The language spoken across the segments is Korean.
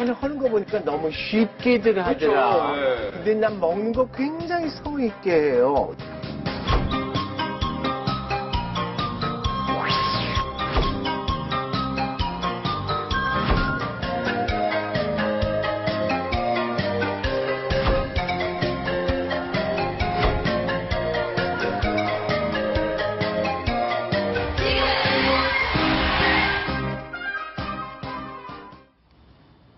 다들 하는 거 보니까 너무 쉽게들 하더라. 그렇죠. 네. 근데 난 먹는 거 굉장히 성의 있게 해요.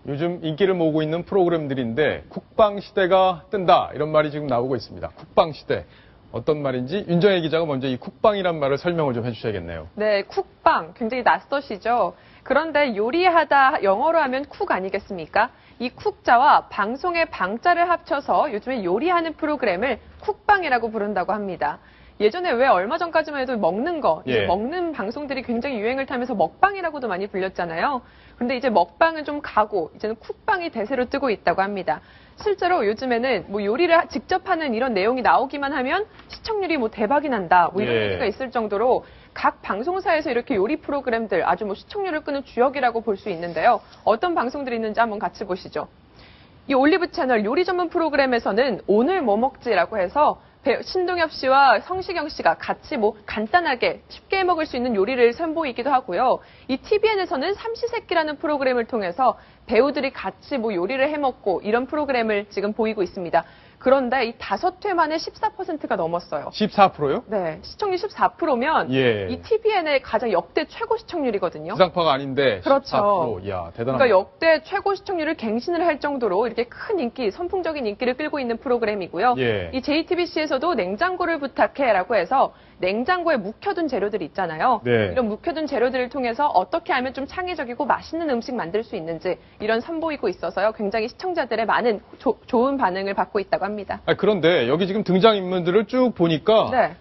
요즘 인기를 모으고 있는 프로그램들인데 국방 시대가 뜬다 이런 말이 지금 나오고 있습니다. 국방 시대 어떤 말인지 윤정혜 기자가 먼저 이 국방이란 말을 설명을 좀 해주셔야겠네요. 네, 쿡방 굉장히 낯서시죠. 그런데 요리하다 영어로 하면 쿡 아니겠습니까? 이 쿡자와 방송의 방자를 합쳐서 요즘에 요리하는 프로그램을 쿡방이라고 부른다고 합니다. 예전에 왜 얼마 전까지만 해도 먹는 거, 이제 예. 먹는 방송들이 굉장히 유행을 타면서 먹방이라고도 많이 불렸잖아요. 그런데 이제 먹방은 좀 가고 이제는 쿡방이 대세로 뜨고 있다고 합니다. 실제로 요즘에는 뭐 요리를 직접 하는 이런 내용이 나오기만 하면 시청률이 뭐 대박이 난다, 뭐 이런 예. 얘기가 있을 정도로 각 방송사에서 이렇게 요리 프로그램들 아주 뭐 시청률을 끄는 주역이라고 볼 수 있는데요. 어떤 방송들이 있는지 한번 같이 보시죠. 이 올리브 채널 요리 전문 프로그램에서는 오늘 뭐 먹지라고 해서 신동엽 씨와 성시경 씨가 같이 뭐 간단하게 쉽게 해 먹을 수 있는 요리를 선보이기도 하고요. 이 TVN에서는 삼시세끼라는 프로그램을 통해서 배우들이 같이 뭐 요리를 해 먹고 이런 프로그램을 지금 보이고 있습니다. 그런데 이 5회 만에 14%가 넘었어요. 14%요? 네, 시청률 14%면 예. 이 TVN의 가장 역대 최고 시청률이거든요. 부상파가 아닌데 그렇죠. 14%. 이야, 대단합니다. 그러니까 역대 최고 시청률을 갱신을 할 정도로 이렇게 큰 인기, 선풍적인 인기를 끌고 있는 프로그램이고요. 예. 이 JTBC에서도 냉장고를 부탁해라고 해서 냉장고에 묵혀둔 재료들 있잖아요. 네. 이런 묵혀둔 재료들을 통해서 어떻게 하면 좀 창의적이고 맛있는 음식 만들 수 있는지 이런 선보이고 있어서요. 굉장히 시청자들의 많은 좋은 반응을 받고 있다고 합니다. 그런데 여기 지금 등장인물들을 쭉 보니까 네.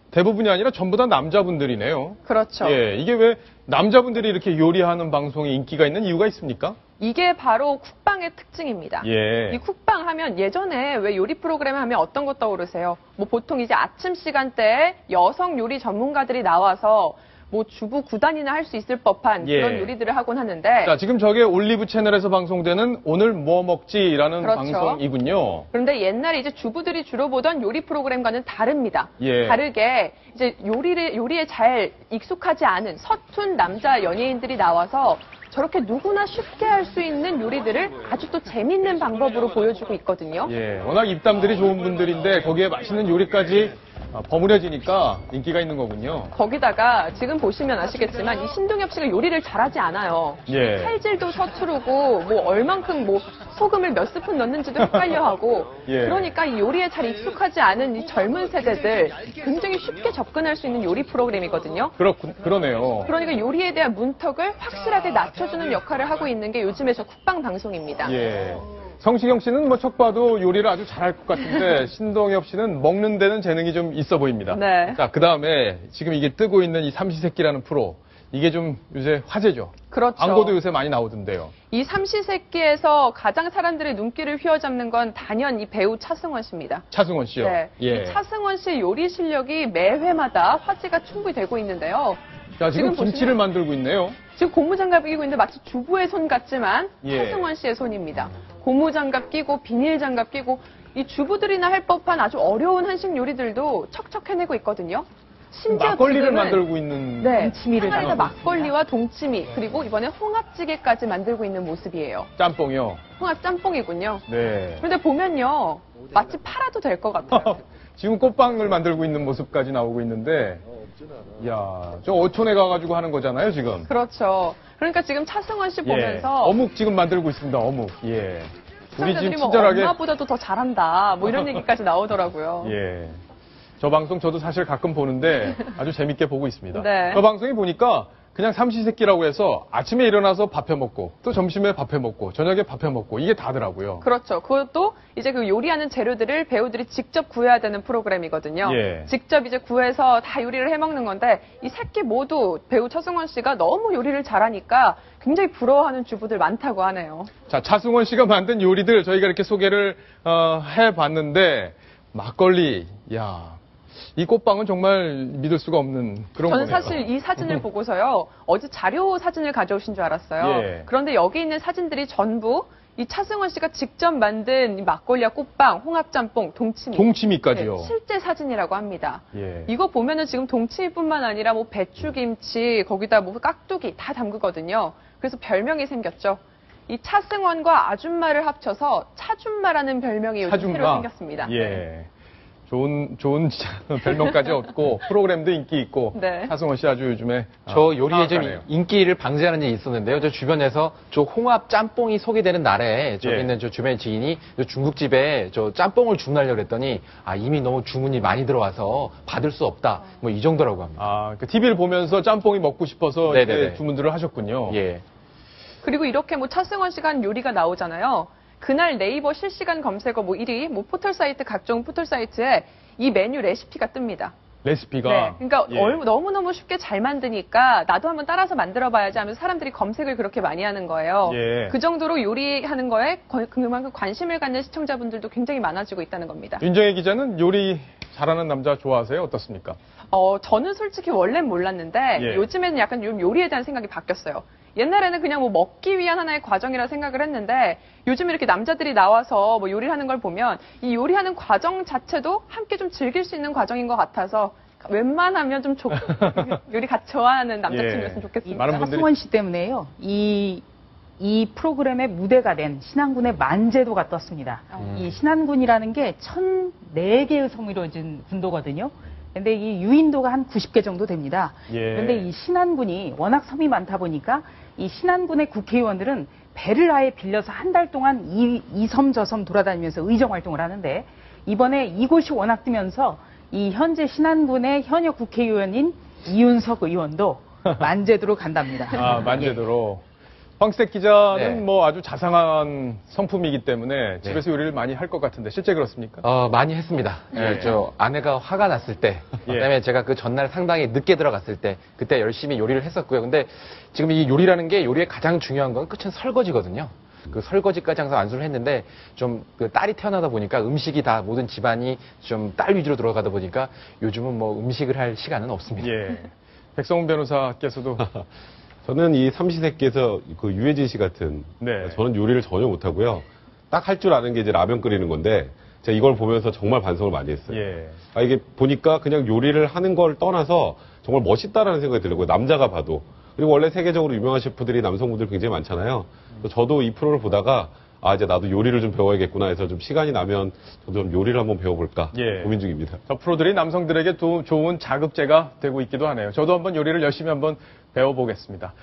대부분이 아니라 전부 다 남자분들이네요. 그렇죠. 예, 이게 왜 남자분들이 이렇게 요리하는 방송에 인기가 있는 이유가 있습니까? 이게 바로 쿡방의 특징입니다. 예. 이 쿡방 하면 예전에 왜 요리 프로그램 하면 어떤 거 떠오르세요? 뭐 보통 이제 아침 시간대에 여성 요리 전문가들이 나와서 뭐 주부 9단이나 할 수 있을 법한 예. 그런 요리들을 하곤 하는데 자, 지금 저게 올리브 채널에서 방송되는 오늘 뭐 먹지라는 그렇죠. 방송이군요. 그런데 옛날에 이제 주부들이 주로 보던 요리 프로그램과는 다릅니다. 예. 다르게 이제 요리에 잘 익숙하지 않은 서툰 남자 연예인들이 나와서 저렇게 누구나 쉽게 할 수 있는 요리들을 아주 또 재밌는 방법으로 보여주고 있거든요. 예, 워낙 입담들이 좋은 분들인데 거기에 맛있는 요리까지 버무려지니까 인기가 있는 거군요. 거기다가 지금 보시면 아시겠지만 이 신동엽 씨가 요리를 잘하지 않아요. 예. 칼질도 서투르고 뭐 얼만큼 뭐 소금을 몇 스푼 넣는지도 헷갈려 하고 예. 그러니까 이 요리에 잘 익숙하지 않은 이 젊은 세대들 굉장히 쉽게 접근할 수 있는 요리 프로그램이거든요. 그러네요. 그러니까 요리에 대한 문턱을 확실하게 낮춰주는 역할을 하고 있는 게 요즘의 저 국방 방송입니다. 예. 성시경 씨는 뭐 척 봐도 요리를 아주 잘할 것 같은데 신동엽 씨는 먹는 데는 재능이 좀 있어 보입니다. 네. 자, 그다음에 지금 이게 뜨고 있는 이 삼시세끼라는 프로. 이게 좀 요새 화제죠. 그렇죠. 광고도 요새 많이 나오던데요. 이 삼시세끼에서 가장 사람들의 눈길을 휘어잡는 건 단연 이 배우 차승원 씨입니다. 차승원 씨요. 네. 예. 이 차승원 씨의 요리 실력이 매 회마다 화제가 충분히 되고 있는데요. 자, 지금 김치를 보시면 만들고 있네요. 지금 고무장갑 끼고 있는데 마치 주부의 손 같지만 예. 차승원 씨의 손입니다. 고무장갑 끼고 비닐장갑 끼고 이 주부들이나 할 법한 아주 어려운 한식 요리들도 척척 해내고 있거든요. 심지어 막걸리를 지금은 만들고 있는 동치미를 하나에다 막걸리와 동치미 그리고 이번에 홍합찌개까지 만들고 있는 모습이에요. 짬뽕이요. 홍합 짬뽕이군요. 네. 그런데 보면요 마치 팔아도 될 것 같아요. 지금 꽃빵을 만들고 있는 모습까지 나오고 있는데, 이야, 저 어촌에 가가지고 하는 거잖아요, 지금. 그렇죠. 그러니까 지금 차승원 씨 예. 보면서 어묵 지금 만들고 있습니다, 어묵. 예. 우리 시청자들이 집 뭐 친절하게. 엄마보다도 더 잘한다 뭐 이런 얘기까지 나오더라고요. 예. 저 방송 저도 사실 가끔 보는데 아주 재밌게 보고 있습니다. 네. 저 방송이 보니까 그냥 삼시세끼라고 해서 아침에 일어나서 밥 해 먹고 또 점심에 밥 해 먹고 저녁에 밥 해 먹고 이게 다더라고요. 그렇죠. 그것도 이제 그 요리하는 재료들을 배우들이 직접 구해야 되는 프로그램이거든요. 예. 직접 이제 구해서 다 요리를 해 먹는 건데 이 새끼 모두 배우 차승원 씨가 너무 요리를 잘하니까 굉장히 부러워하는 주부들 많다고 하네요. 자, 차승원 씨가 만든 요리들 저희가 이렇게 소개를 해봤는데 막걸리, 야 이 꽃빵은 정말 믿을 수가 없는 그런 저는 거네요. 사실 이 사진을 보고서요, 어제 자료 사진을 가져오신 줄 알았어요. 예. 그런데 여기 있는 사진들이 전부 이 차승원 씨가 직접 만든 이 막걸리와 꽃빵, 홍합짬뽕, 동치미. 동치미까지요. 네, 실제 사진이라고 합니다. 예. 이거 보면은 지금 동치미뿐만 아니라 뭐 배추김치, 거기다 뭐 깍두기 다 담그거든요. 그래서 별명이 생겼죠. 이 차승원과 아줌마를 합쳐서 차줌마라는 별명이 요즘 새로 생겼습니다. 예. 좋은 별명까지 얻고 프로그램도 인기 있고 네. 차승원 씨 아주 요즘에 저 요리에 좀 사악하네요. 인기를 방지하는 일이 있었는데요. 저 주변에서 저 홍합 짬뽕이 소개되는 날에 저기 예. 있는 저 주변 지인이 저 중국집에 저 짬뽕을 주문하려고 그랬더니 이미 너무 주문이 많이 들어와서 받을 수 없다. 뭐 이 정도라고 합니다. TV를 보면서 짬뽕이 먹고 싶어서 네네네. 이렇게 주문들을 하셨군요. 예. 그리고 이렇게 뭐 차승원 씨가 한 요리가 나오잖아요. 그날 네이버 실시간 검색어 뭐 1위, 뭐 포털 사이트, 각종 포털 사이트에 이 메뉴 레시피가 뜹니다. 레시피가. 네. 그러니까 예. 너무너무 쉽게 잘 만드니까 나도 한번 따라서 만들어 봐야지 하면서 사람들이 검색을 그렇게 많이 하는 거예요. 예. 그 정도로 요리하는 거에 그만큼 관심을 갖는 시청자분들도 굉장히 많아지고 있다는 겁니다. 윤정혜 기자는 요리 잘하는 남자 좋아하세요? 어떻습니까? 저는 솔직히 원래는 몰랐는데 예. 요즘에는 약간 요리에 대한 생각이 바뀌었어요. 옛날에는 그냥 뭐 먹기 위한 하나의 과정이라 생각을 했는데 요즘 이렇게 남자들이 나와서 뭐 요리를 하는 걸 보면 이 요리하는 과정 자체도 함께 좀 즐길 수 있는 과정인 것 같아서 웬만하면 좀 요리 같이 좋아하는 남자친구였으면 좋겠습니다. 많은 분들이 차승원 씨 때문에요. 이 프로그램의 무대가 된 신안군의 만제도가 떴습니다. 이 신안군이라는 게 1,004개의 성이 이루어진 군도거든요. 근데 이 유인도가 한 90개 정도 됩니다. 예. 그런데 이 신안군이 워낙 섬이 많다 보니까 이 신안군의 국회의원들은 배를 아예 빌려서 한 달 동안 이 섬 저 섬 돌아다니면서 의정 활동을 하는데 이번에 이곳이 워낙 뜨면서 이 현재 신안군의 현역 국회의원인 이윤석 의원도 만제도로 간답니다. 만제도로. 황색 기자는 네. 뭐 아주 자상한 성품이기 때문에 집에서 요리를 많이 할 것 같은데 실제 그렇습니까? 많이 했습니다. 예. 저 아내가 화가 났을 때, 예. 그다음에 제가 그 전날 상당히 늦게 들어갔을 때, 그때 열심히 요리를 했었고요. 근데 지금 이 요리라는 게 요리의 가장 중요한 건 끝은 설거지거든요. 그 설거지까지 항상 안수를 했는데 좀 그 딸이 태어나다 보니까 음식이 다 모든 집안이 좀 딸 위주로 들어가다 보니까 요즘은 뭐 음식을 할 시간은 없습니다. 예. 백성훈 변호사께서도 저는 이 삼시세끼에서 그 유해진 씨 같은 네. 저는 요리를 전혀 못하고요. 딱 할 줄 아는 게 이제 라면 끓이는 건데 제가 이걸 보면서 정말 반성을 많이 했어요. 예. 이게 보니까 그냥 요리를 하는 걸 떠나서 정말 멋있다라는 생각이 들고요. 남자가 봐도. 그리고 원래 세계적으로 유명한 셰프들이 남성분들 굉장히 많잖아요. 그래서 저도 이 프로를 보다가 이제 나도 요리를 좀 배워야겠구나 해서 좀 시간이 나면 저도 좀 요리를 한번 배워볼까 예. 고민 중입니다. 저 프로들이 남성들에게 좋은 자극제가 되고 있기도 하네요. 저도 한번 요리를 열심히 한번 배워보겠습니다.